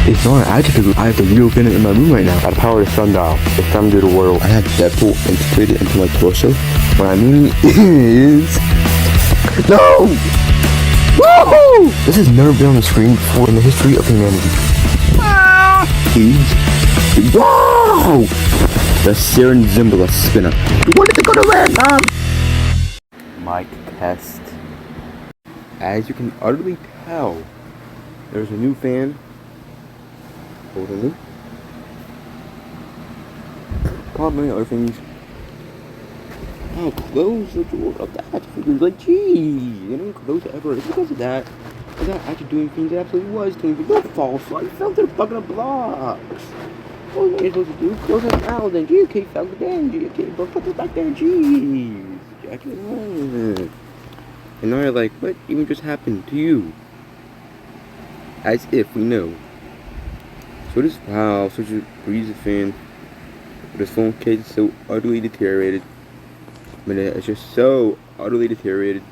It's not an adjective. I have the real pen in my room right now. I power the sundial. It's time to do the world. I have Deadpool integrated into my torso. What I mean is... No! Woohoo! This has never been on the screen before in the history of humanity. Wow! The SerenZembla Spinna. What is it gonna random? Mic test. As you can utterly tell, there's a new fan. Holding probably other things. How close the door of the action figures, like geez, you know, close ever. It's because of that. Without actually doing things it absolutely was doing, but don't fall flat. You fell to the bucket of blocks. What was I supposed to do? Close it out, then GK fell down, GK, but put it back there, jeez. Jackie, and now you're like, what even just happened to you? As if we know. So this valve, such a breezy fan, but this phone case is so utterly deteriorated. I mean, it's just so utterly deteriorated.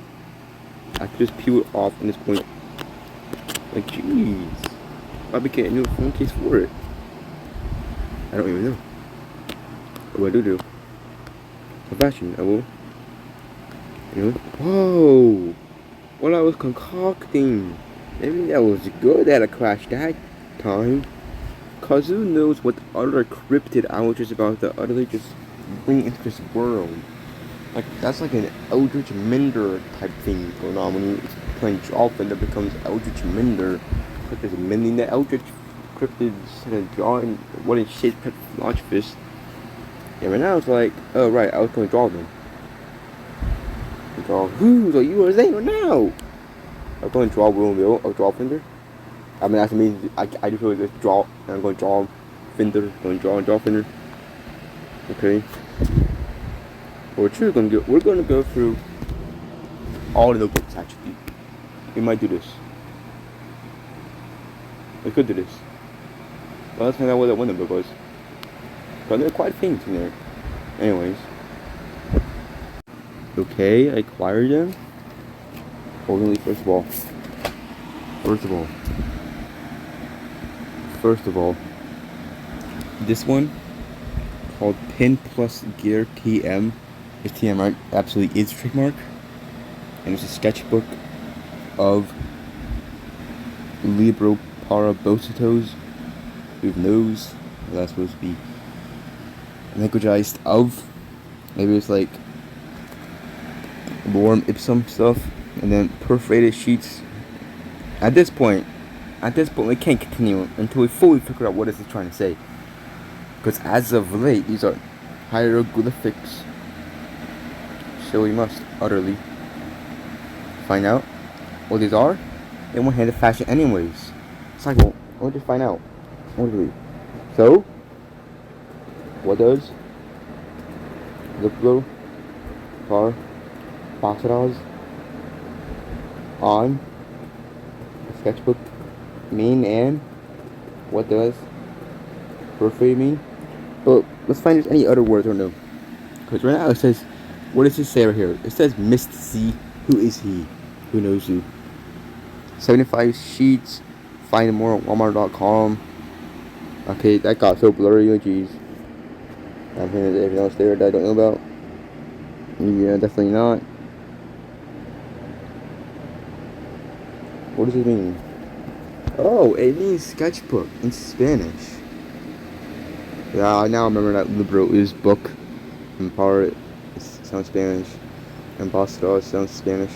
I could just peel it off at this point. Like, jeez. Why we can't do a phone case for it? I don't even know. What do I do? A fashion, I will. You know? Whoa! What I was concocting. Maybe that was good that I crashed that time. Cause who knows what other cryptid I was just about to utterly just bring into this world. Like, that's like an Eldritch Minder type thing going on when you're playing Dolphin that becomes Eldritch Minder. Like there's mending the Eldritch cryptids and drawing what is shit launch fist. Yeah, right now it's like, oh right, I was going to draw them. Draw who's are you saying right now? I'm going to draw Will or draw Fender. I mean that means I just really just draw and I'm going to draw Fender, going to draw Fender. Okay. What we're going to go through all the notebooks actually. We might do this. We could do this. Well, let's find out what that one notebook was. But there are quite things in there. Anyways. Okay, I acquired them. Only first of all, this one called Pin Plus Gear TM. It's TM, right? Absolutely is trademark. And it's a sketchbook of Libro Parabositos with nose. That's supposed to be languageized of. Maybe it's like Lorem Ipsum stuff. And then perforated sheets. At this point, we can't continue until we fully figure out what this is trying to say. Because as of late, these are hieroglyphics. So we must utterly find out what these are in one-handed fashion anyways. It's like, well, we'll just find out. Orderly. So, what does Libro Parabositos on the sketchbook mean, and what does perforated mean? But let's find if there's any other words or no. Because right now it says, what does it say right here? It says Mist C. Who is he? Who knows who? 75 sheets. Find more at Walmart.com. Okay, that got so blurry. Oh jeez. I'm hearing anything else there that I don't know about. Yeah, definitely not. What does it mean? Oh, it means sketchbook in Spanish. Yeah, now I remember that Libro is book. And Power sounds Spanish. And Ambassador sounds Spanish.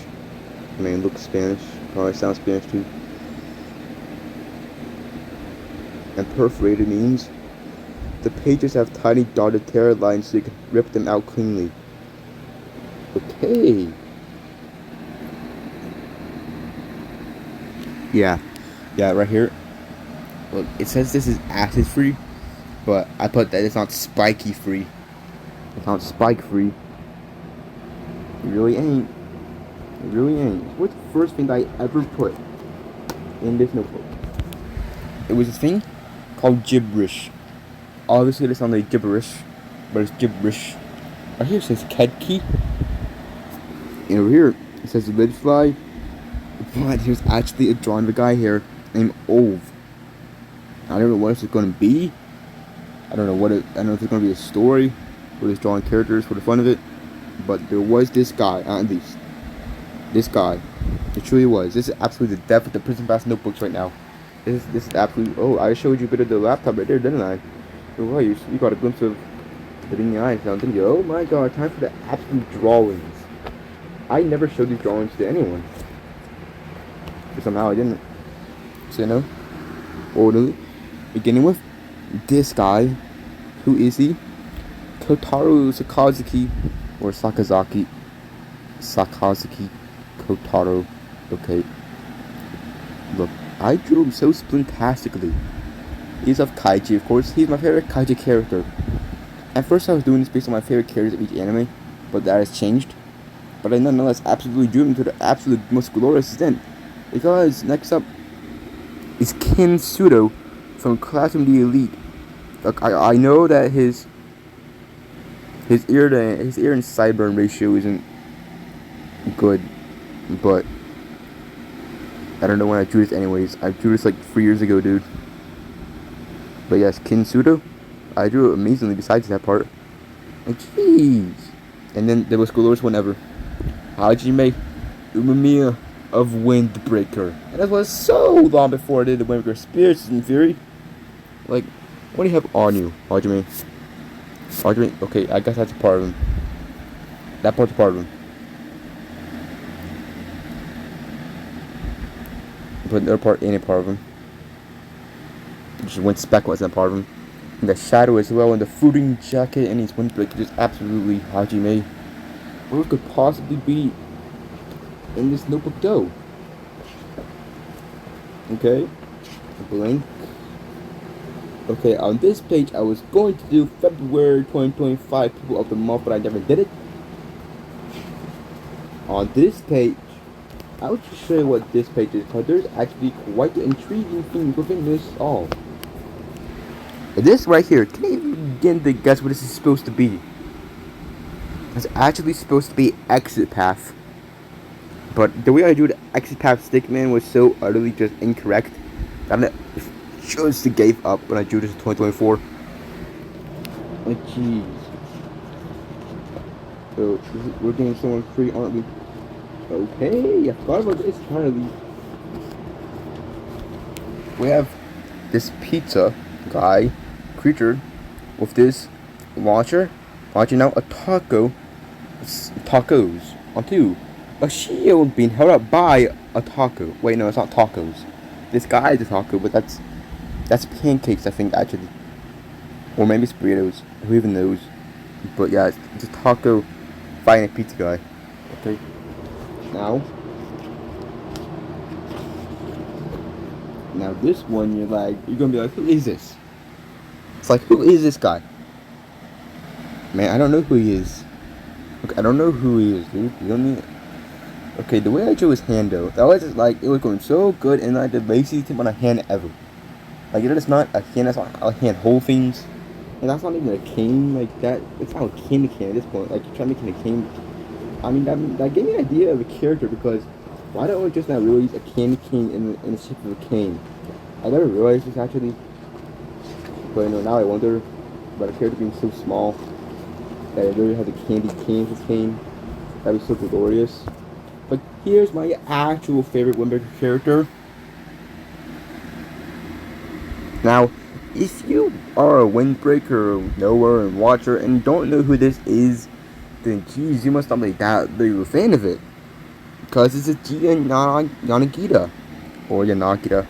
I mean, looks Spanish. Probably sounds Spanish too. And perforated means the pages have tiny dotted tear lines so you can rip them out cleanly. Okay. Yeah, right here. Look, it says this is acid free, but I put that it's not spiky free. It's not spike free. It really ain't. It really ain't. What's the first thing I ever put in this notebook? It was this thing called gibberish. Obviously, it sounds like gibberish, but it's gibberish. Right here it says kedki. And over here it says lid fly. But here's actually a drawing of a guy here named Ove. I don't know what it's going to be. I don't know if it's going to be a story or just drawing characters for the fun of it. But there was this guy, at least. This guy. It truly was. This is absolutely the depth of the Prismpast notebooks right now. This is absolutely. Oh, I showed you a bit of the laptop right there, didn't I? Oh, wow, you got a glimpse of it in the eyes now, didn't you? Oh my god, time for the absolute drawings. I never showed these drawings to anyone. But somehow I didn't. So, you know, orderly. Beginning with this guy. Who is he? Kotaro Sakazaki. Or Sakazaki. Kotaro. Okay. Look, I drew him so splintastically. He's of Kaiji, of course. He's my favorite Kaiji character. At first I was doing this based on my favorite characters of each anime, but that has changed. But I nonetheless absolutely drew him to the absolute most glorious extent. Because next up is Kin Sudo from Classroom the Elite. Look, I know that his ear and sideburn ratio isn't good, but I don't know when I drew this anyways. I drew this like 3 years ago, dude. But yes, Kin Sudo, I drew it amazingly besides that part. Like, jeez. And then there was glorious one ever. Hajime Umemiya of Windbreaker. And that was so long before I did the Windbreaker Spirits and Fury. Like, what do you have on you, Hajime? Hajime, okay, I guess that's a part of him. That part's a part of him. But the other part ain't a part of him. Just Wind Spec wasn't a part of him. And the shadow as well, and the fruiting jacket, and his windbreaker, just absolutely Hajime. What could possibly be in this notebook though? Okay, blank. Okay, on this page I was going to do February 2025 people of the month, but I never did it. On this page, I'll just show you what this page is, because there's actually quite intriguing things within this all. This right here, can you even begin to guess what this is supposed to be? It's actually supposed to be Exit Path. But the way I drew the Exit Path Stickman was so utterly just incorrect that I just gave up when I drew this in 2024. Like, jeez. So, we're getting someone free, aren't we? Okay, I forgot about this entirely. We have this pizza guy, creature, with this launcher, launching out a tacos onto a shield being held up by a taco. Wait, no, it's not tacos. This guy is a taco, but that's pancakes, I think, actually. Or maybe it's burritos, who even knows. But yeah, it's a taco fighting a pizza guy. Okay. Now this one, you're gonna be like, who is this? It's like, who is this guy? Man, I don't know who he is. Okay, I don't know who he is, dude. You don't need. Okay, the way I drew his hand though, that was just like, it was going so good, and I did laziest tip on a hand ever. Like, you know, it's not a hand, that's not how a hand hold things, and that's not even a cane like that. It's not a cane at this point. Like, you're trying to make it a cane. I mean, that gave me an idea of a character, because why don't we just not release a candy cane in the shape of a cane? I never realized this actually, but you know, now I wonder about a character being so small that it really has a candy cane as his cane. That'd be so glorious. But here's my actual favorite Windbreaker character. Now, if you are a Windbreaker knower and watcher and don't know who this is, then geez, you must not be that big of a fan of it. Because it's a Yanagita. Or Yanagita.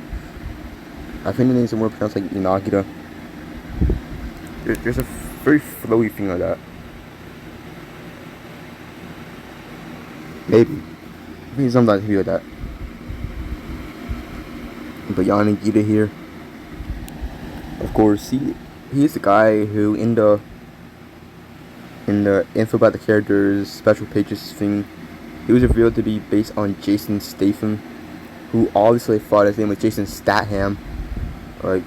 I think the name's more pronounced like Yanagita. There's a very flowy thing like that. Maybe. I think sometimes it can be like that. But Yanagita here. Of course, he's the guy who in the info about the characters, special pages thing, he was revealed to be based on Jason Statham, who obviously thought his name was Jason Statham. Like,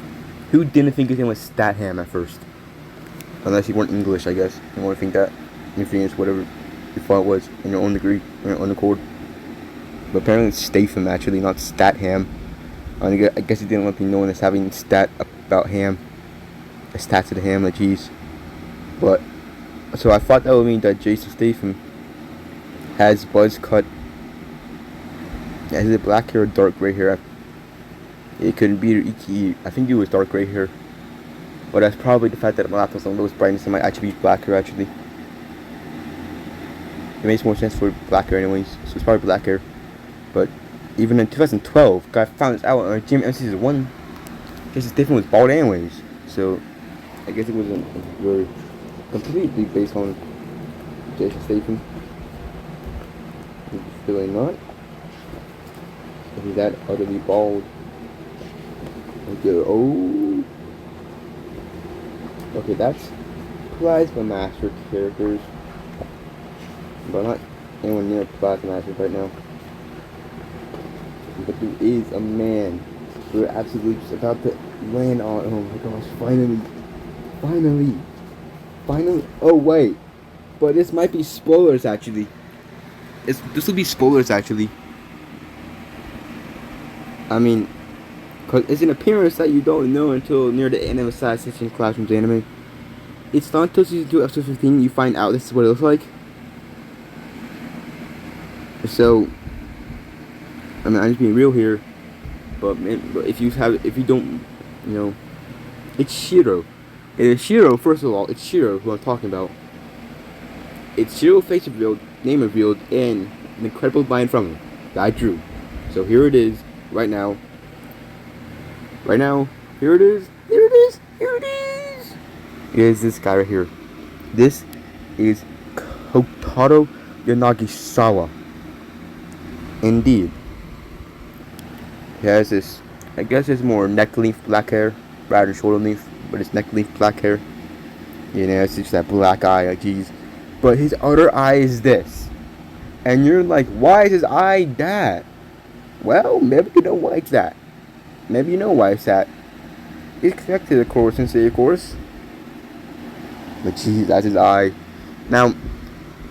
who didn't think his name was Statham at first? Unless you weren't English, I guess. You want to think that. You finish whatever you thought it was in your own degree, in your own accord. But apparently it's Statham actually, not Statham. I guess he didn't want to be known as having about ham. It's attached to the ham, like cheese. But so I thought that would mean that Jason Statham has buzz cut. Is it black hair or dark gray hair? It couldn't be. I think it was dark gray hair. But that's probably the fact that my laptop's on lowest brightness. It might actually be black hair actually. It makes more sense for black hair anyways. So it's probably black hair. But even in 2012, I found this out on GMM Season 1. Jason Statham was bald anyways. So I guess it wasn't very completely based on Jason Statham. Really not. He's that utterly bald. Oh. Okay, that's Plasma Master characters. But not anywhere near Plasma Master right now. But there is a man. We're absolutely just about to land on. Oh my gosh, finally. Oh wait. But this might be spoilers actually. This will be spoilers actually. I mean, cause it's an appearance that you don't know until near the end of Assassination Classroom's anime. It's not until season 2, episode 15 you find out this is what it looks like. So, I mean, I'm just being real here. But if you don't, you know, it's Shiro. It is Shiro. First of all, it's Shiro who I'm talking about. It's Shiro face revealed, name revealed, and an incredible line from him that I drew. So here it is. Right now, here it is. Here's this guy right here. This is Kotaro Yanagisawa. Indeed. He has this, I guess it's more neck length black hair rather than shoulder length, but it's neck length black hair. You know, it's just that black eye, like geez. But his other eye is this. And you're like, why is his eye that? Well, maybe you don't like that. Maybe you know why it's that. It's connected to the Koro Sensei, of course. But geez, that's his eye. Now,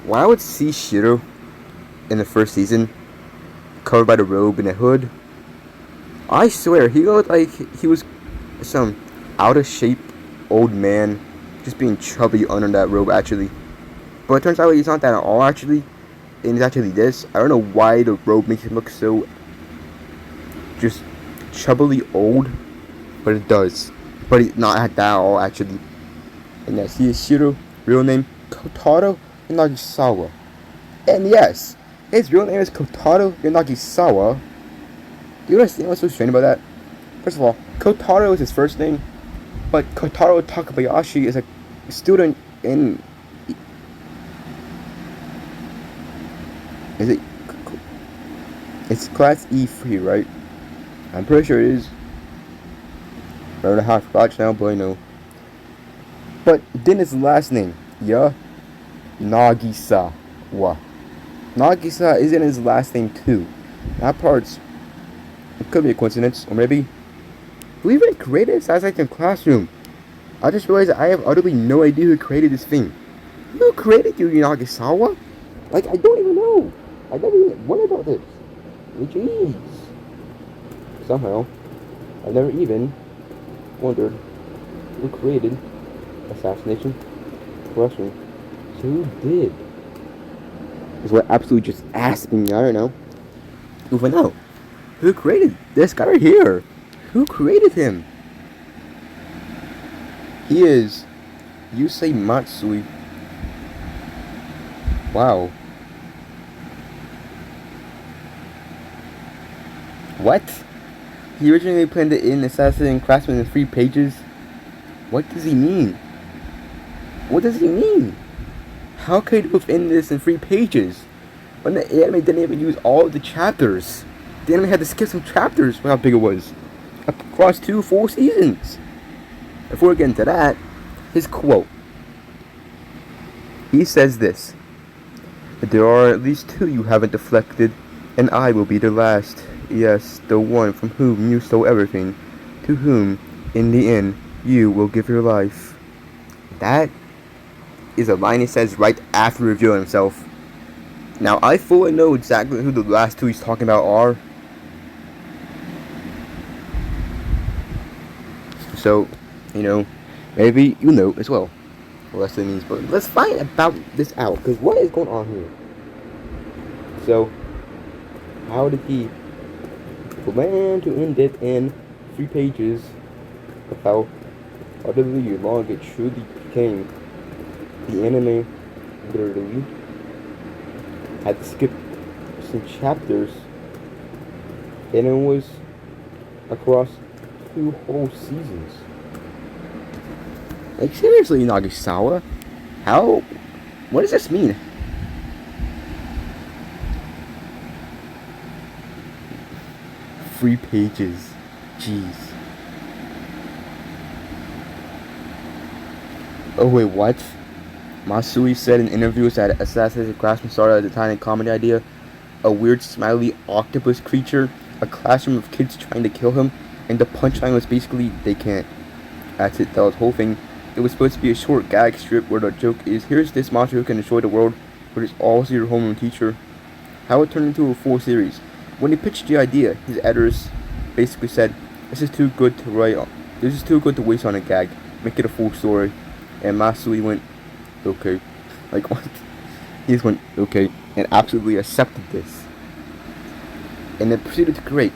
when I would see Shiro in the first season, covered by the robe and the hood, I swear, he looked like he was some out of shape old man, just being chubby under that robe actually. But it turns out he's not that at all actually. And it's actually this. I don't know why the robe makes him look so just chubbily old, but it does. But it's not at that at all actually. And yes, he is Shiro, real name Kotaro Yanagisawa. And yes, his real name is Kotaro Yanagisawa. Do you understand what's so strange about that? First of all, Kotaro is his first name, but Kotaro Takabayashi is a student in... Is it? It's class E3, right? I'm pretty sure it is. I don't know how I forgot now, but I know. But then his last name, Nagisawa. Nagisa isn't his last name too. That part's, it could be a coincidence, or maybe who even created Assassination Classroom? I just realized I have utterly no idea who created this thing. Who created you, Nagisawa? Like, I don't even know. I never even wondered about this. Jeez. Somehow, I never even wondered who created Assassination Classroom. So who did? Is what absolutely just asking me. I don't know. Who would know? Who created this guy right here? Who created him? He is Yusei Matsui. Wow. What? He originally planned it in Assassination Classroom in 3 pages? What does he mean? What does he mean? How could he put in this in 3 pages? When the anime didn't even use all of the chapters. The anime had to skip some chapters for how big it was. Across 2 full seasons. Before we get into that, his quote. He says this. There are at least 2 you haven't deflected, and I will be the last. Yes, the one from whom you stole everything, to whom, in the end, you will give your life. That is a line he says right after revealing himself. Now, I fully know exactly who the last 2 he's talking about are. So, you know, maybe you know as well what that means. But let's find about this out, because what is going on here? So, how did he plan to end it in 3 pages of how utterly long it truly became? The anime literally had skipped some chapters, and it was across 2 whole seasons. Like, seriously, Nagasawa? How? What does this mean? Three pages. Jeez. Oh wait, what? Masui said in interviews that Assassination Classroom started as a tiny comedy idea. A weird smiley octopus creature, a classroom of kids trying to kill him, and the punchline was basically, they can't. That's it, that was the whole thing. It was supposed to be a short gag strip where the joke is, here's this monster who can destroy the world, but it's also your homeroom teacher. How it turned into a full series. When he pitched the idea, his editors basically said, this is too good to waste on a gag. Make it a full story. And Masui went, okay. Like, what? He just went, okay, and absolutely accepted this. And then proceeded to create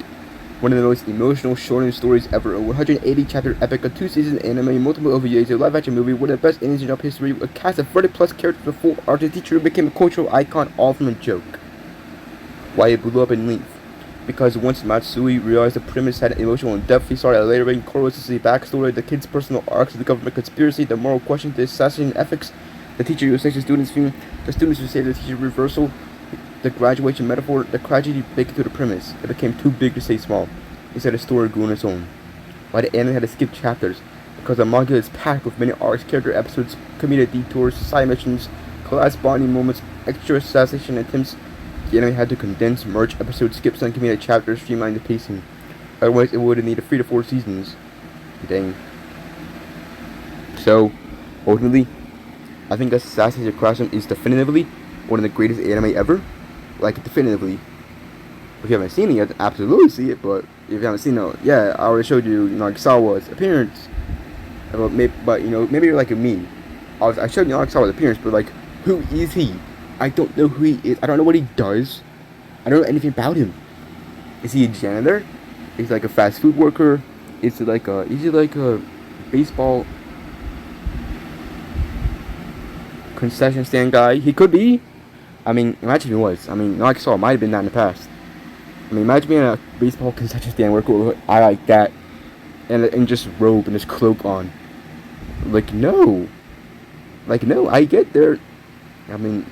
one of the most emotional shonen stories ever, a 180-chapter epic, a 2-season anime, multiple OVAs, a live-action movie, one of the best endings in Japanese history, a cast of 30-plus characters, a full art, a teacher who became a cultural icon, all from a joke. Why it blew up in length? Because once Matsui realized the premise had emotional depth, he started elaborating Gloriosity backstory, the kids' personal arcs, the government conspiracy, the moral question, the assassination ethics, the teacher who says the students' view, the students who say the teacher reversal, the graduation metaphor, the tragedy baked into the premise. It became too big to stay small. Instead, the story grew on its own. Why the anime had to skip chapters? Because the manga is packed with many arcs, character episodes, comedic detours, side missions, class bonding moments, extra assassination attempts. The anime had to condense, merge episodes, skip some comedic chapters, streamline the pacing. Otherwise, it would have needed 3 to 4 seasons. Dang. So, ultimately, I think Assassination Classroom is definitively one of the greatest anime ever. Like, definitively. If you haven't seen it yet, absolutely see it. But if you haven't seen it, yeah, I already showed you, Nagasawa's appearance. But maybe you're like me. I showed you Nagasawa's appearance, but like, who is he? I don't know who he is. I don't know what he does. I don't know anything about him. Is he a janitor? Is he like a fast food worker? Is he like a baseball concession stand guy? He could be. I mean, imagine he was. I mean, Nagasawa might have been that in the past. I mean, imagine being a baseball concession stand worker with an eye like that, and just robe and his cloak on. Like, no, I get there. I mean,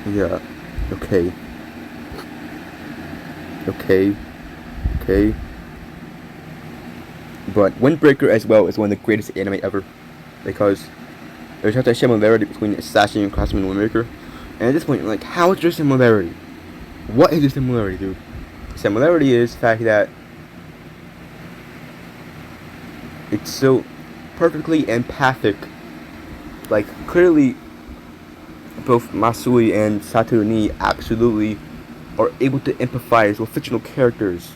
yeah, okay. But Windbreaker as well is one of the greatest anime ever, because there's such a similarity between Assassination Classroom and Windbreaker. And at this point, like, how is there similarity? What is the similarity, dude? Similarity is the fact that it's so perfectly empathic. Like, clearly, both Masui and Satoru Ni absolutely are able to empathize with fictional characters.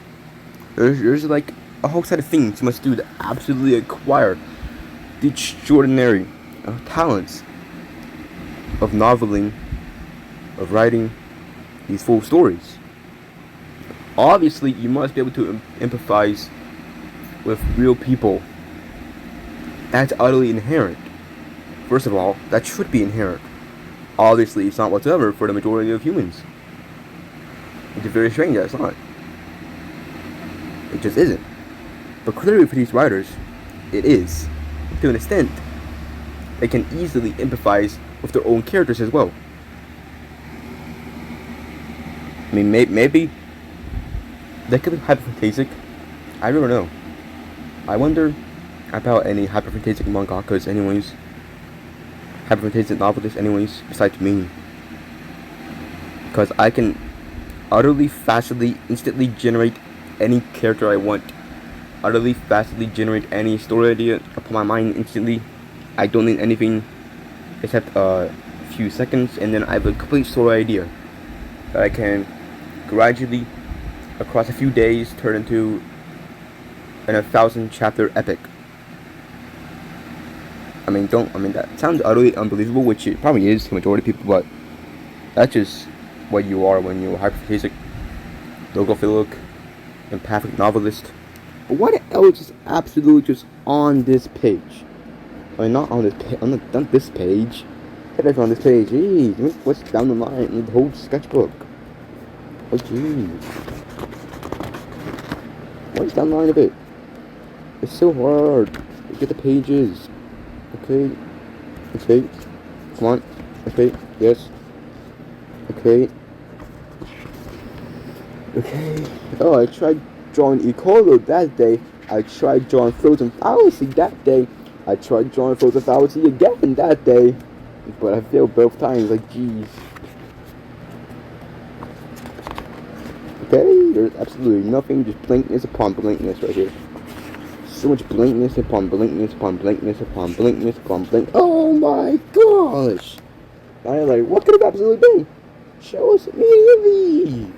There's like a whole set of things you must do to absolutely acquire the extraordinary talents of noveling, of writing these full stories. Obviously, you must be able to empathize with real people. That's utterly inherent. First of all, that should be inherent. Obviously, it's not whatsoever for the majority of humans. It's very strange that it's not. It just isn't. But clearly for these writers, it is. To an extent, they can easily empathize with their own characters as well. I mean, maybe they could be hyperphantasic. I don't know. I wonder about any hyperphantasic mangakas anyways. Hyperphantasic novelists anyways, besides me. Because I can utterly, fastly, instantly generate any character I want. Utterly, fastly generate any story idea upon my mind instantly. I don't need anything except a few seconds, and then I have a complete story idea that I can gradually, across a few days, turn into and a 1,000-chapter epic. I mean, that sounds utterly unbelievable, which it probably is to the majority of people, but that's just what you are when you're a hyperphasic, logophilic, empathic novelist. But what else is absolutely just on this page? I mean, not on this page, on this page. Everything on this page, jeez, what's down the line in the whole sketchbook? Oh, jeez. What's down the line of it? It's so hard to get the pages. Okay. Okay. Come on. Okay. Yes. Okay. Okay. Oh, I tried drawing Ecolo that day. I tried drawing Frozen Fallacy that day. I tried drawing Frozen Fallacy again that day. But I failed both times. Like, jeez. Okay. There's absolutely nothing. Just blankness upon blankness right here. So much blankness upon blankness upon blankness upon blankness upon blank. Oh my gosh! I'm like, what could have absolutely been? Show us immediately!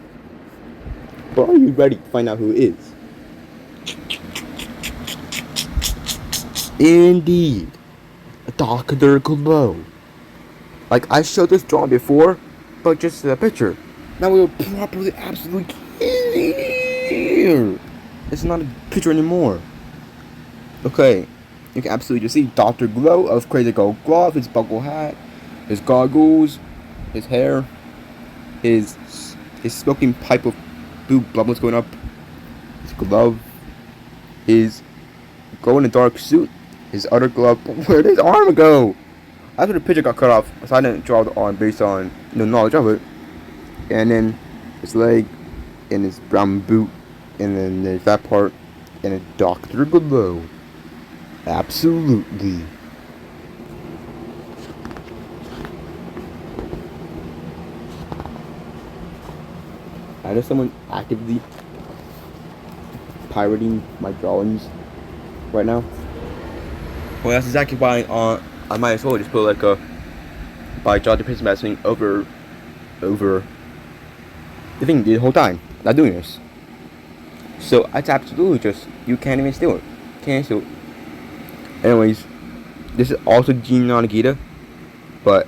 But are you ready to find out who it is? Indeed. Dr. Glow. Like, I showed this drawing before, but just a picture. Now we're properly, absolutely clear. It's not a picture anymore. Okay, you can absolutely just see Dr. Glow of Crazy Gold Glove, his buckle hat, his goggles, his hair, his smoking pipe of blue bubbles going up, his glove, his glow-in-the-dark suit, his other glove. Where did his arm go? After the picture got cut off, so I didn't draw the arm based on knowledge of it. And then his leg, and his brown boot, and then there's that part, and a Dr. Glow. Absolutely. I know someone actively pirating my drawings right now. Well, that's exactly why I might as well just put like a by Jonty Prismpast thing over the thing the whole time. Not doing this. So it's absolutely just, you can't even steal it. Can't steal it. Anyways, this is also Gene Nagita, but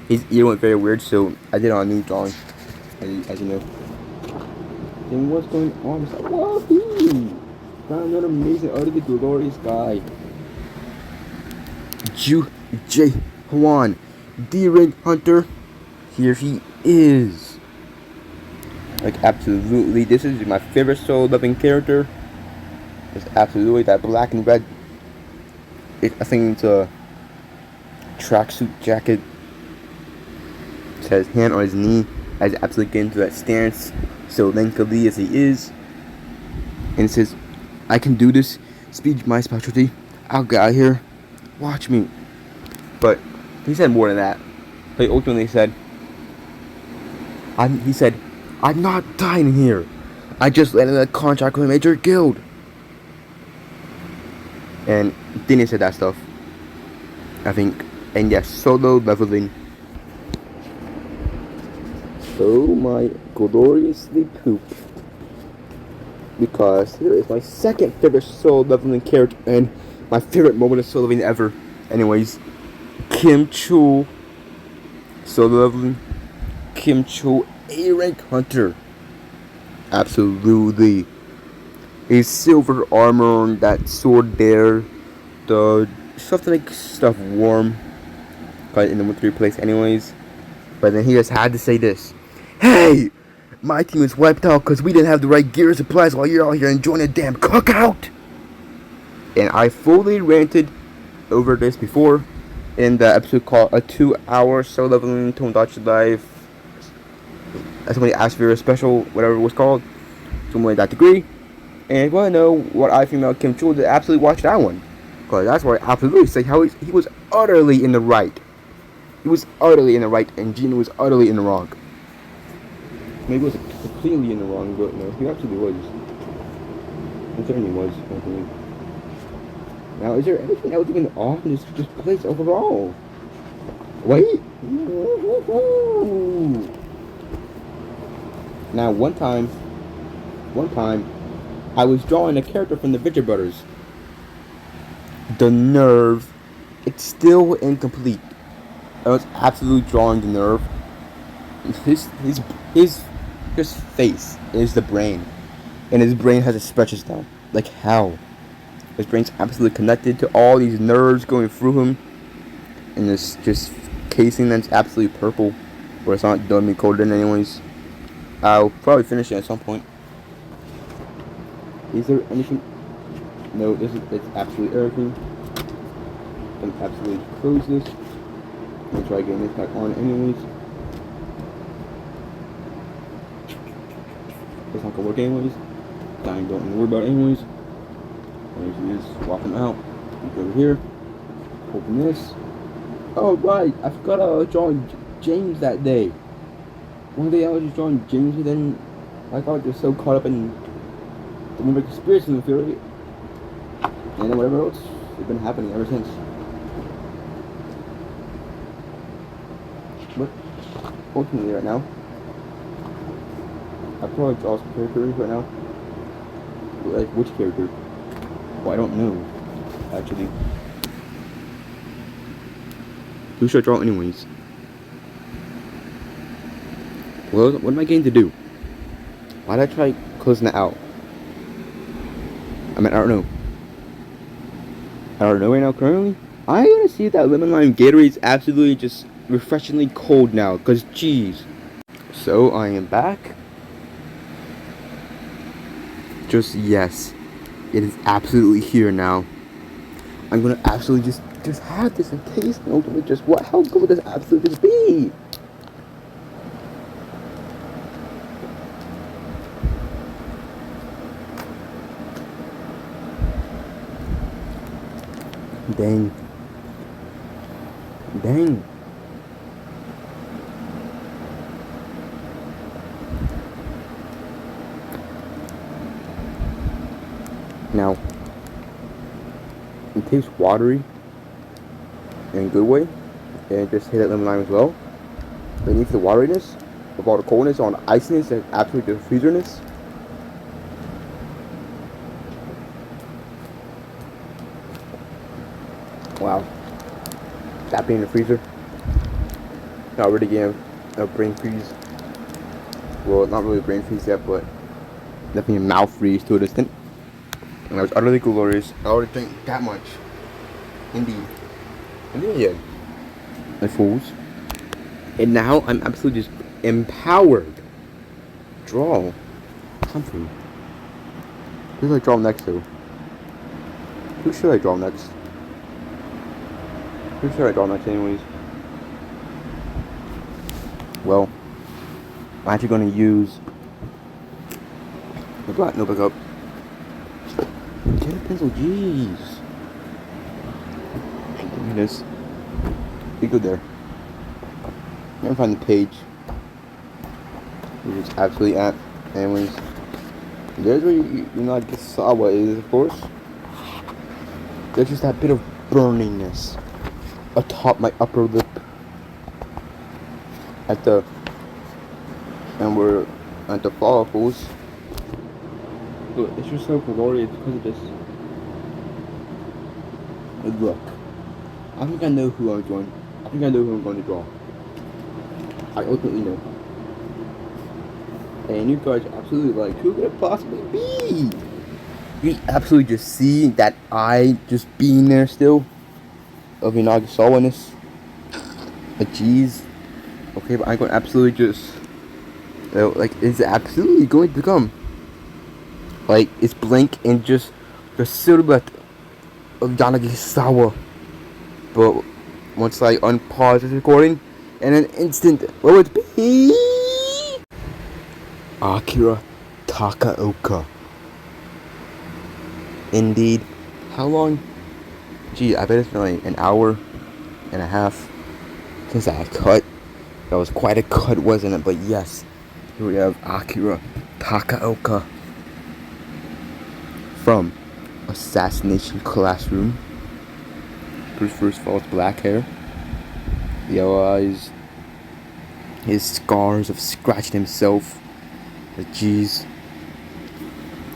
his ear went very weird, so I did on a new drawing, as you know. Then what's going on? It's like, whoa, found another amazing, utterly glorious guy. J. Juan, D-Ring Hunter, here he is. Like, absolutely, this is my favorite soul-loving character. It's absolutely that black and red. I think it's a tracksuit jacket. It says hand on his knee as it absolutely gets into that stance, so lengthily as he is. And it says, I can do this. Speed my specialty. I'll get out of here. Watch me. But he said more than that. He ultimately said, I'm not dying in here. I just landed a contract with a major guild. And Dinny said that stuff, I think. And yes, solo leveling. Oh my gloriously poop. Because here is my second favorite solo leveling character and my favorite moment of solo leveling ever. Anyways, Kim Chul. Solo leveling. Kim Chul, A-rank hunter. Absolutely. His silver armor and that sword there, the stuff to make stuff warm, got in the winter place anyways. But then he just had to say this: hey, my team is wiped out because we didn't have the right gear and supplies while you're out here enjoying a damn cookout. And I fully ranted over this before in the episode called A 2-Hour Solo Leveling Tone Dodge Life. Somebody asked for a special, whatever it was called, something like that degree. And if you want to know what I female Kim Chul did, absolutely watch that one. Because that's where I absolutely say how he was utterly in the right. He was utterly in the right, and Gina was utterly in the wrong. Maybe he was completely in the wrong, but no, he absolutely was. He certainly was. Now, is there anything else even off in this place overall? Wait! Now, one time, I was drawing a character from the Venture Brothers. The nerve. It's still incomplete. I was absolutely drawing the nerve. His face is the brain. And his brain has its stretches down. Like how? His brain's absolutely connected to all these nerves going through him. And this just casing that's absolutely purple. Where it's not done me coded in anyways. I'll probably finish it at some point. Is there anything? No, it's absolutely everything. I'm absolutely close this. I'm gonna try getting this back on anyways. It's not gonna work anyways. Dying, don't worry about it anyways. You just swap them out. You go over here. Open this. Oh right, I forgot I was drawing James that day. One day I was just drawing James, and then I got just so caught up in the movie conspiracy theory, and then whatever else, it's been happening ever since. But ultimately, right now, I probably draw some characters right now. Like which character? Well, I don't know, actually. Who should I draw anyways? Well, what am I getting to do? Why did I try closing it out? I mean, I don't know. I don't know right now currently. I'm gonna see if that lemon lime Gatorade is absolutely just refreshingly cold now, cause jeez. So I am back. Just yes, it is absolutely here now. I'm gonna absolutely just have this in case and ultimately just what? How good would this absolutely just be? Dang. Dang. Now, it tastes watery in a good way, and just hit that lemon lime as well. Beneath the wateriness, with all the coldness, all the iciness, and absolutely the freezerness. Wow. That being the freezer. Not really getting a brain freeze. Well, not really a brain freeze yet, but definitely a mouth freeze to a extent. And that was utterly glorious. I already think that much. Indeed. And yeah. My fools. And now I'm absolutely just empowered. Draw something. Who should I draw next to? Who should I draw next? Who should I draw next anyways? Well, I'm actually going to use the black notebook up. Get a pencil, jeez. Give me this. Be good there. I'm gonna find the page. Which is absolutely at. Anyways, there's where you know, I just saw what it is, of course. There's just that bit of burningness atop my upper lip. And we're at the follicles. Look, it's just so glorious because of this. Look, I think I know who I'm drawing. I think I know who I'm going to draw. I ultimately know. And you guys are absolutely like, who could it possibly be? You absolutely just see that eye just being there still of Nagasawiness. Jeez. Okay, but I'm going to absolutely just like, it's absolutely going to come. Like, it's blank and just the silhouette of Yanagisawa. But once I unpause this recording, in an instant, what would it be? Akira Takaoka. Indeed. How long? Gee, I bet it's been like an hour and a half since I cut. That was quite a cut, wasn't it? But yes, here we have Akira Takaoka from Assassination Classroom. Bruce first falls black hair, yellow eyes, his scars of scratching himself. Jeez.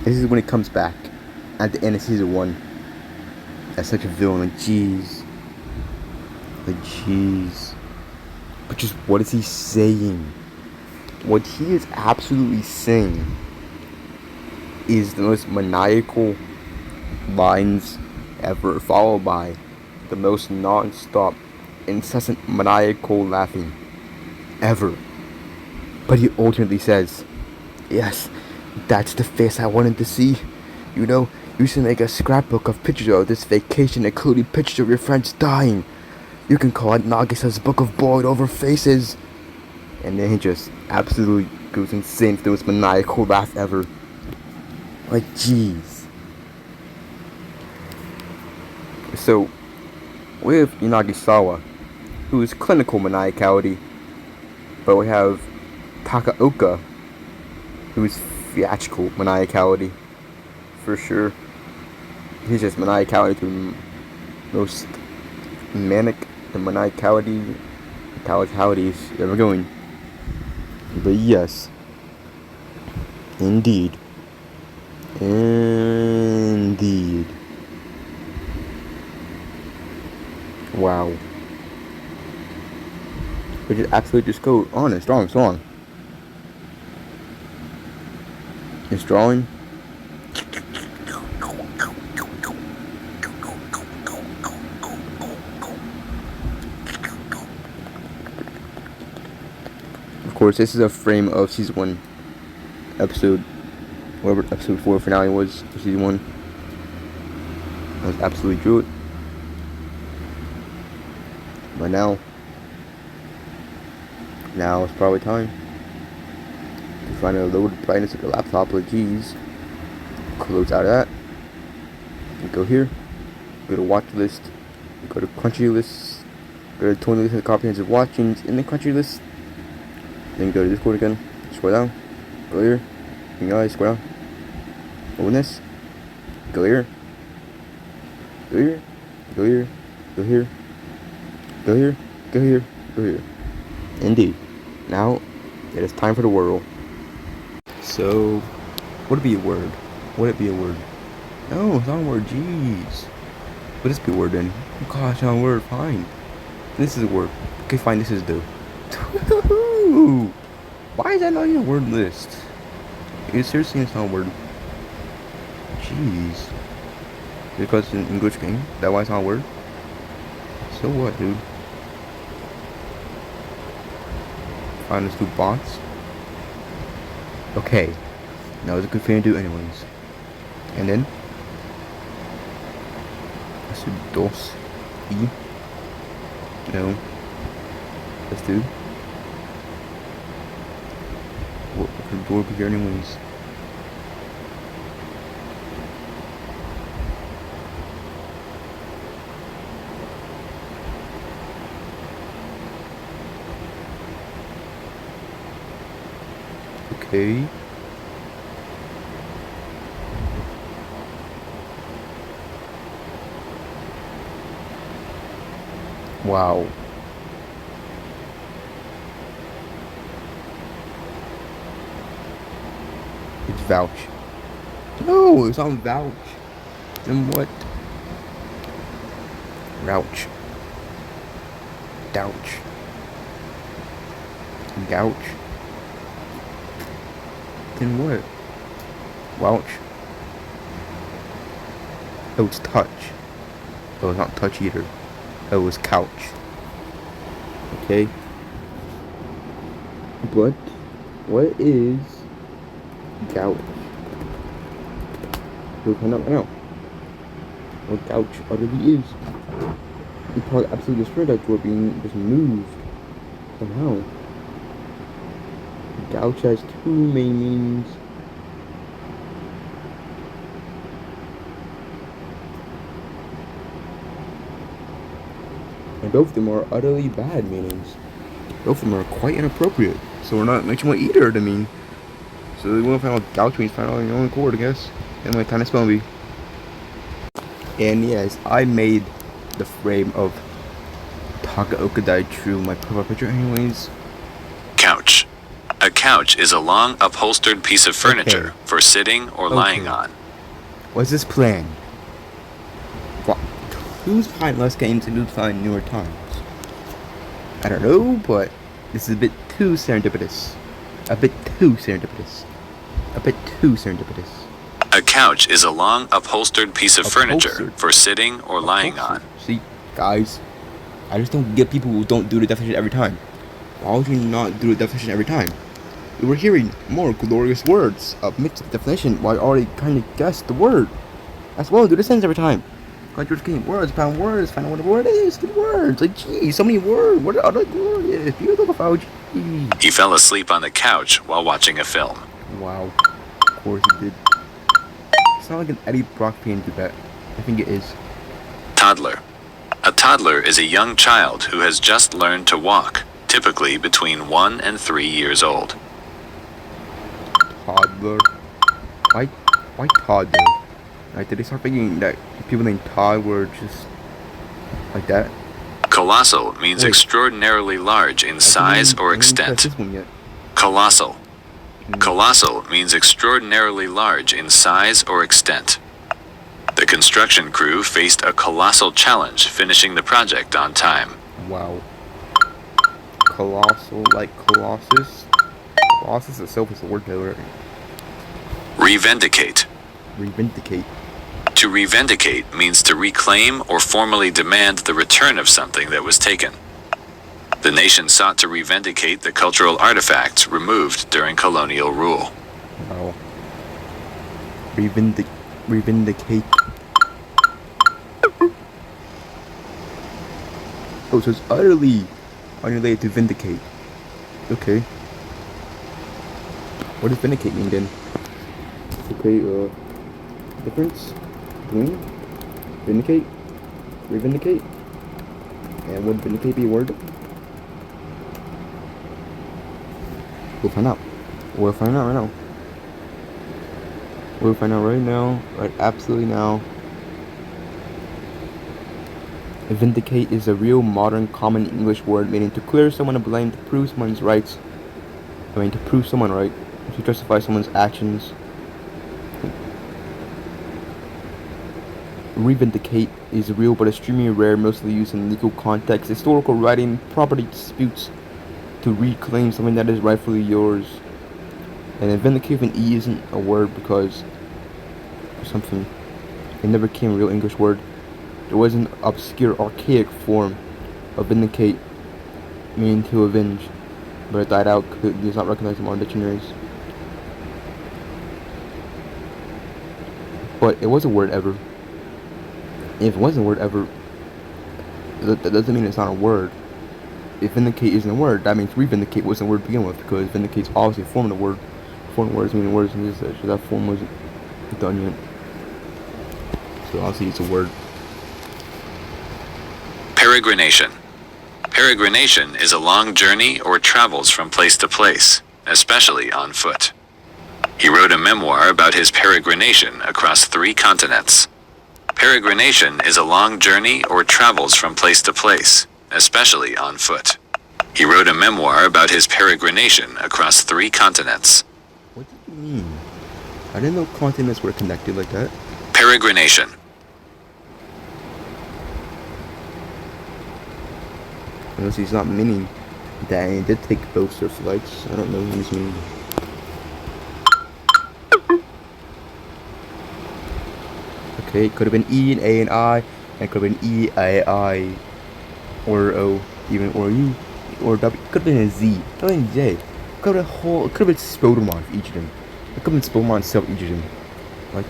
This is when it comes back at the end of season 1 as such a villain. Like, jeez. But just what is he saying? What he is absolutely saying is the most maniacal lines ever, followed by the most non-stop, incessant, maniacal laughing ever. But he ultimately says, yes, that's the face I wanted to see. You know, you should make a scrapbook of pictures of this vacation, including pictures of your friends dying. You can call it Nagisa's Book of Boiled Over Faces. And then he just absolutely goes insane with the most maniacal laugh ever. Like, jeez. So, we have Inagisawa, who is clinical maniacality. But we have Takaoka, who is theatrical maniacality. For sure. He's just maniacality to the most manic and maniacalities ever going. But yes. Indeed. Wow. We just absolutely just go on and strong. It's drawing. Of course, this is a frame of season 1 episode, whatever episode 4 finale was for season 1. I was absolutely drew it. But now it's probably time to find a low brightness of your laptop. Like, geez, close out of that and go here, go to watch list, go to country lists, go to 20 list of comprehensive watchings in the country list, then go to Discord again, scroll down, go here, you guys scroll down, open this, go here, go here, go here, go here, go here, go here, go here. Indeed. Now it is time for the Wordle. So, would it be a word? Would it be a word? No, it's not a word. Jeez. Would this be a word then? Oh gosh, not a word. Fine. This is a word. Okay, fine. This is do. Why is that not in a word list? It's seriously, it's not a word. Jeez. Because it's an English game. That's why it's not a word. So what, dude? Find us 2 bots. Okay. That was a good thing to do anyways. And then let's do dos e. No. Let's do what could door be here anyways? Okay. Wow. It's vouch. No, it's on vouch. Then what? Vouch. Douch. Gouch. Then what? Wouch. Oh, it's touch. Oh, it's not touch either. Oh, it's couch. Okay. But what is gouch? We'll find out right now. What gouch utterly is. You probably absolutely destroyed that door being just moved somehow. Gouch has 2 main meanings. And both of them are utterly bad meanings. Both of them are quite inappropriate. So we're not mentioning what either to mean. So we won't find out what gouch means, find out on your own accord, I guess. And my kind of spell me. And yes, I made the frame of Takaoka that I drew my profile picture anyways. Couch. A couch is a long upholstered piece of furniture Okay. for sitting or lying on. What's this plan? What? Who's behind less games and who's behind newer times? I don't know, but this is a bit too serendipitous. A bit too serendipitous. A bit too serendipitous. A couch is a long upholstered piece of furniture Upholstered. for sitting or lying on. See, guys, I just don't get people who don't do the definition every time. Why would you not do the definition every time? We were hearing more glorious words amidst the definition while I already kind of guessed the word. As well, do the sentence every time. Like you're just getting words, find out what the word is, get words. Like, geez, so many words. What are the glorious? Beautiful, geez. He fell asleep on the couch while watching a film. Wow. Of course he did. It's not like an Eddie Brock fan do that. I think it is. Toddler. A toddler is a young child who has just learned to walk, typically between 1 and 3 years old. Toddler. Why toddler? Like, did they start thinking that people named Todd were just like that? Colossal means Wait. extraordinarily large in size or I didn't catch extent. this one yet. Colossal. Colossal means extraordinarily large in size or extent. The construction crew faced a colossal challenge finishing the project on time. Wow. Colossal, like Colossus. Colossus itself is a word killer. Revindicate. Revindicate. To revindicate means to reclaim or formally demand the return of something that was taken. The nation sought to revindicate the cultural artifacts removed during colonial rule. Wow. Revindicate. Oh, so it's utterly unrelated to vindicate. Okay. What does vindicate mean then? Okay, difference between vindicate, revindicate, and would vindicate be a word? We'll find out. We'll find out right now. We'll find out right now. Right, absolutely now. Vindicate is a real modern common English word meaning to clear someone of blame, to prove someone's rights. To prove someone right, to justify someone's actions. Revindicate is real but extremely rare, mostly used in legal context, historical writing, property disputes, to reclaim something that is rightfully yours. And then vindicate with an E isn't a word because something. It never became a real English word. There was an obscure, archaic form of vindicate, meaning to avenge, but it died out because it is not recognized in modern dictionaries. But it was a word ever. If it wasn't a word ever, that doesn't mean it's not a word. If vindicate isn't a word, that means revindicate wasn't a word to begin with, because vindicate's obviously a form of the word. Form words meaning words in this, so that form wasn't done yet. So obviously it's a word. Peregrination. Peregrination is a long journey or travels from place to place, especially on foot. He wrote a memoir about his peregrination across 3 continents. Peregrination is a long journey or travels from place to place, especially on foot. He wrote a memoir about his peregrination across 3 continents. What do you mean? I didn't know continents were connected like that. Peregrination. Unless he's not meaning that he did take boats or flights. I don't know what he's meaning. Okay, it could have been E and A and I, and it could have been E, A, I, or O, even, or U, or W. It could have been a Z. It could have been J. It could have been a whole. It could have been Spoder Mon for each of them. It could have been Spoder Mon itself, each of them. Like,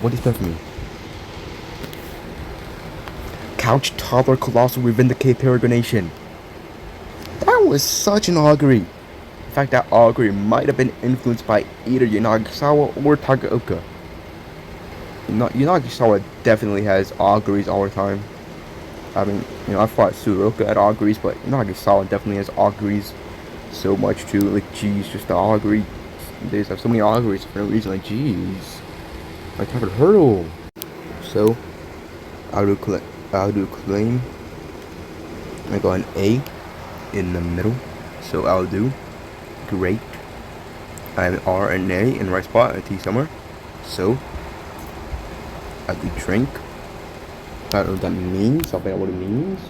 what is that for me? Couch, toddler, colossal, revindicate, peregrination. That was such an augury. In fact, that augury might have been influenced by either Yanagisawa or Tagaoka. Yanagisawa definitely has auguries all the time. I mean, I thought Tsuruoka had auguries, but Yanagisawa definitely has auguries so much too. Like, geez, just the augury. They just have so many auguries for no reason. Like, geez. Like, I've hurdle. So, I'll do claim. I got an A in the middle. So I'll do great I have an R and an A in the right spot, a T somewhere. So, I do drink. I don't know what that means, I'll find out what it means.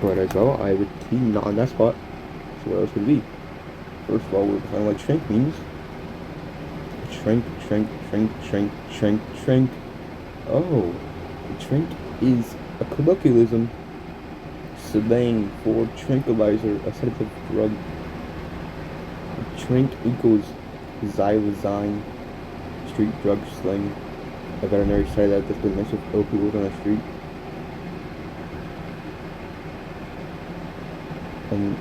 But as well, I have a T not on that spot. So what else would it be? First of all, we'll define what shrink means. Shrink. Oh, shrink is a colloquialism, slang for tranquilizer, a sedative drug. Shrink equals xylazine, street drug slang. A veterinary cited that there's been mixed with opioid on the street. And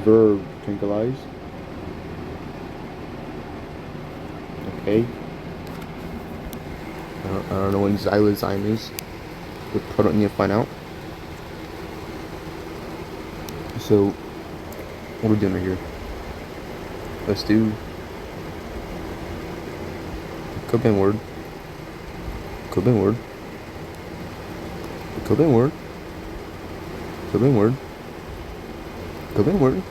verb, tranquilize. Okay. I don't know what xylazine is. We probably don't need to find out. So, what are we doing right here? Let's do could be word. Could be word. Could be word. Could be word. Could be word.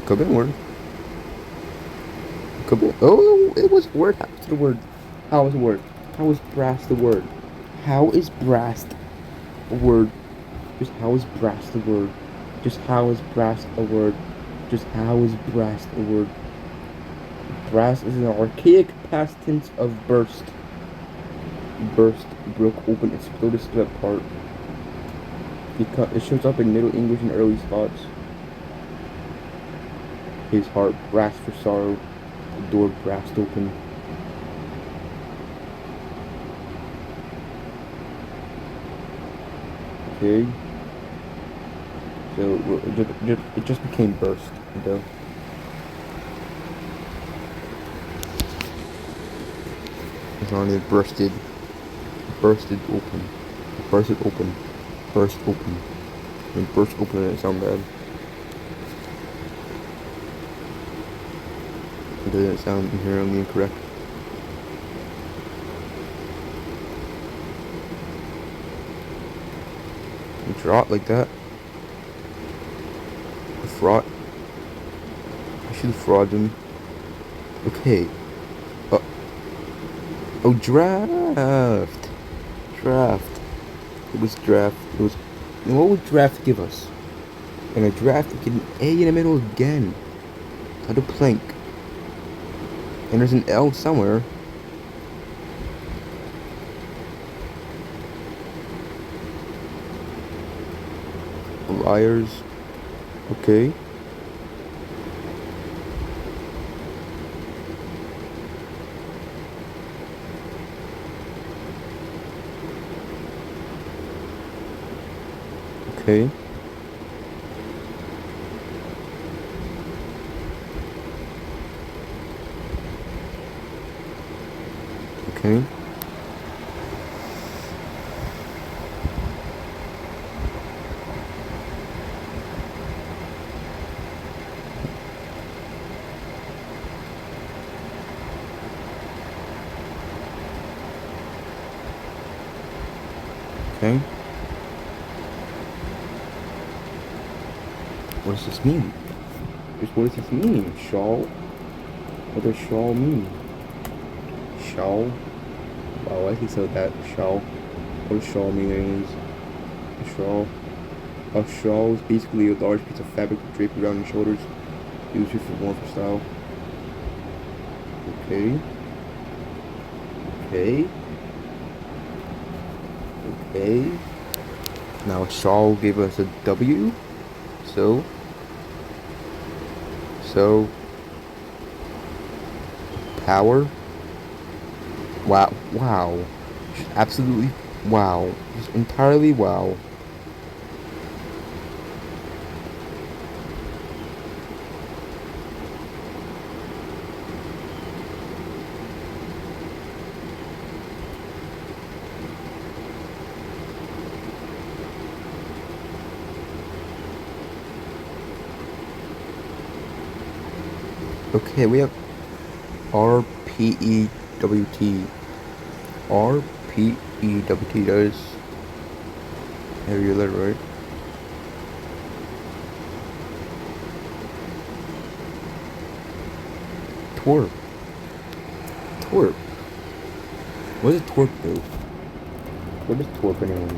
Could be word. Could be. Oh, it was word. How is the word? How is the word? How is brass the word? How is brass a word? Just how is brass the word? Just how is brass a word? Just how is brass a word? Brass is an archaic past tense of burst. Burst, broke open, exploded, split apart. It shows up in Middle English and early spots. His heart brast for sorrow. The door brast open. Okay. So it just became burst, though. It's only bursted open, bursted open, burst open. I mean, burst open doesn't sound bad. It doesn't sound inherently incorrect. You draw it like that. Fraud. I should fraud them. Okay. Oh, draft. Draft. It was draft. It was. What would draft give us? And a draft would get an A in the middle again. How to plank. And there's an L somewhere. Liars. Okay. Okay. Okay. Okay. What does this mean? Just what does this mean? Shawl? What does shawl mean? Shawl? Wow, I think so. That shawl. What does shawl mean anyways? A shawl. A shawl is basically a large piece of fabric draped around your shoulders. Used for warmth style. Okay. Okay. Okay. Now a shawl gave us a W. So power. Wow, wow, absolutely wow, just entirely wow. Okay, we have RPEWT. RPEWT, that is every letter, right? Torp. Torp. What is a torp though? What is torp anyways?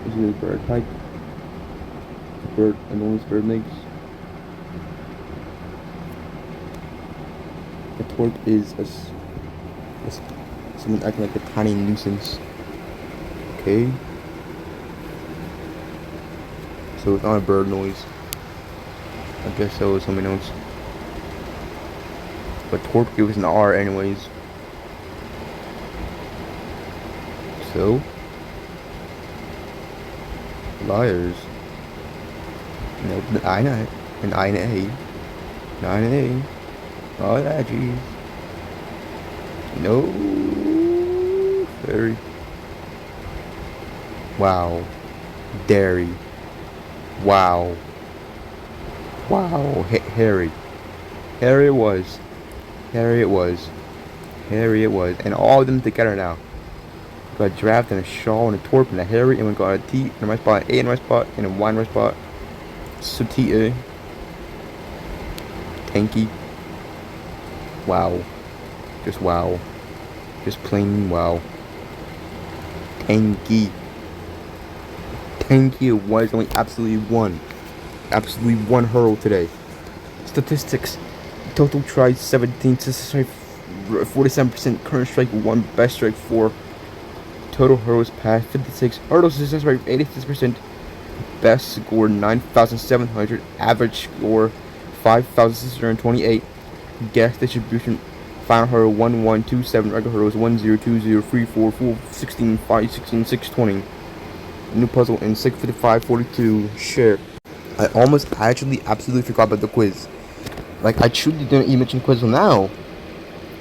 Is it a bird type? Bird, a noise bird makes? A torp is someone acting like a tiny nuisance. Okay. So it's not a bird noise. I guess so is something else. But torp gives an R anyways. So liars. Nope, an I and A. Oh yeah, jeez. No fairy. Wow. Dairy. Wow. Wow. Harry. Harry it was. And all of them together now. We got a draft and a shawl and a torp and a Harry, and we got a T in my spot, A in my spot, and a Y in my spot. So T-A. Tanky. Wow. Just wow. Just plain wow. Tanky. It was only absolutely one hurl today. Statistics: total tries 17, 47%, current strike 1, best strike 4, total hurls passed 56, hurdle success rate 86%, best score 9,700, average score 5,628, guess distribution: final hurdle 1127, regular hurdles 1020, 3, 4, 4, 16, 5, 16, 6, 20. New puzzle in 6:55:42. Share. I almost actually absolutely forgot about the quiz. Like, I truly didn't even mention the quiz until now.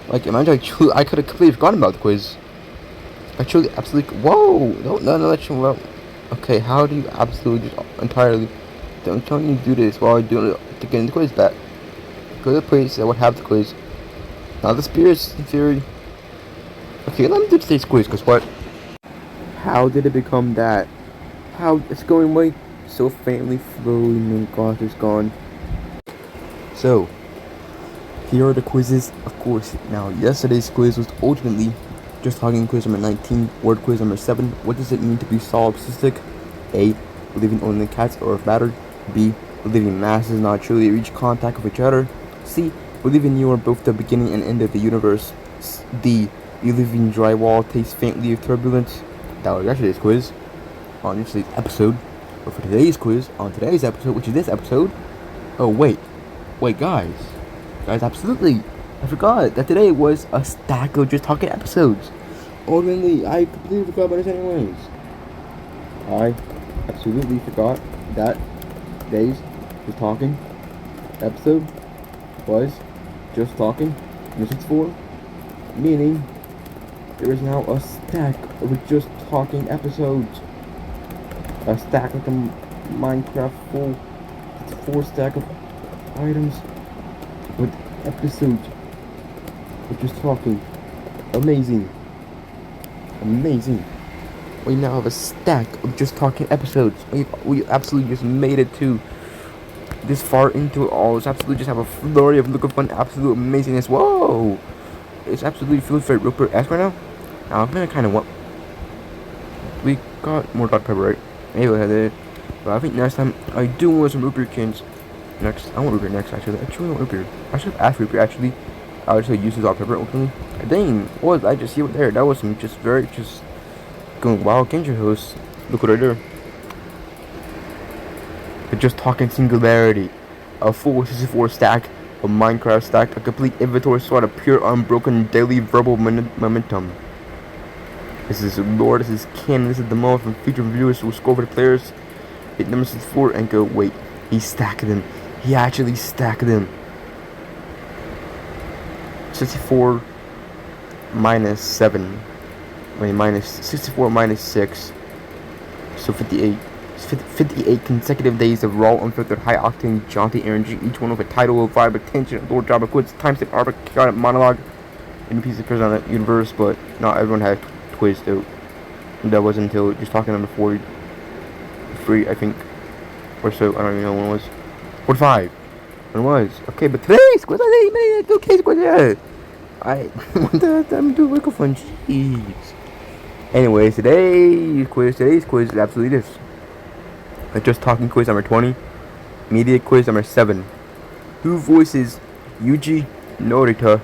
Like, imagine I could have completely forgotten about the quiz. I truly absolutely. Whoa! No, well. Okay, how do you absolutely just entirely? Don't tell me to do this while I do it to get the quiz back. Go to the place that would have the quiz. Now the spirits in theory. Okay, let me do today's quiz, cause what? How did it become that? How it's going away so faintly, slowly, and God is gone. So, here are the quizzes, of course. Now, yesterday's quiz was ultimately just talking quiz number 19, word quiz number 7. What does it mean to be solipsistic? A. Believing only cats are matter. B. Believing masses not truly reach contact with each other. C. Believing you are both the beginning and end of the universe. D. Believing drywall tastes faintly of turbulence. That was yesterday's quiz on yesterday's episode. But for today's quiz, on today's episode, which is this episode, oh wait, guys, absolutely, I forgot that today was a stack of just talking episodes. Ultimately, I completely forgot about this anyways. I absolutely forgot that today's just talking episode was just talking, and 6-4, meaning there is now a stack of just talking episodes. A stack like a Minecraft full 4 stack of items with episodes. We're just talking. Amazing. We now have a stack of just talking episodes. We absolutely just made it to this far into it all. It's absolutely just have a flurry of look of fun, absolute amazingness. Whoa! It's absolutely feels very Rupert-esque right now. Now I'm gonna kind of want. We got more Dr. Pepper, right? Maybe we'll have it. But I think next time I do want some root beer cans. Next, I want root beer next. Actually, I truly want root beer. I should have asked root beer actually. I would just use the Dr. Pepper ultimately. Dang, what was I just see over there? That was some just going wild Genji host. Look what I do. But just talking singularity, a full 64 stack, a Minecraft stack, a complete inventory sort of pure unbroken daily verbal momentum. This is Lord, this is Ken, this is the moment from future reviewers who will score for the players. Hit number 64 and go, wait, he stacked them. He actually stacked them. 64 minus 7. Wait, minus 64 minus 6. So 58. 58 consecutive days of raw, unfiltered, high-octane, jaunty energy, each one with a title, vibe, attention, Lord Jabba quits, timestamp, arbitrary monologue, and a piece of prison on that universe, but not everyone had quiz though. That wasn't until just talking number 43, I think, or so. I don't even know when it was. 45. It was. Okay, but today's quiz, okay, quiz, yeah. I want the time to work on. Jeez. Anyways, today's quiz is absolutely this. A just talking quiz number 20. Media quiz number 7. Who voices Yuji Norita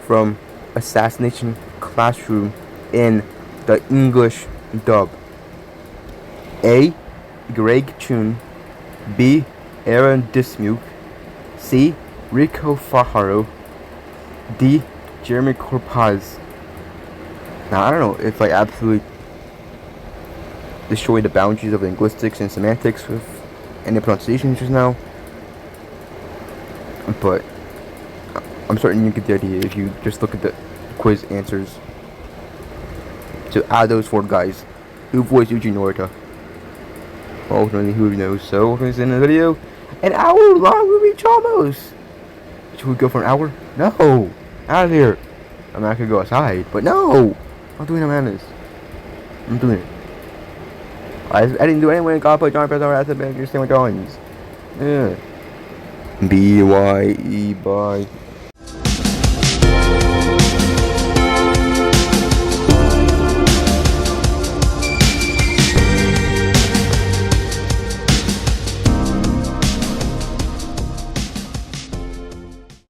from Assassination Classroom in the English dub? A. Greg Chun. B. Aaron Dismuke. C. Rico Fajardo. D. Jeremy Corpaz. Now I don't know if I absolutely destroy the boundaries of linguistics and semantics with any pronunciations just now, but I'm certain you get the idea if you just look at the quiz answers. So out of those 4 guys, who voiced Yuji Norita? Well, ultimately, who knows? So we're gonna send a video. An hour long, we reach almost. Should we go for an hour? No! Out of here! I'm not gonna go outside, but no! I'm doing madness. I'm doing it. I didn't do it anyway. God put Jonty Prismpast, understand my drawings. Yeah. B-Y-E, bye.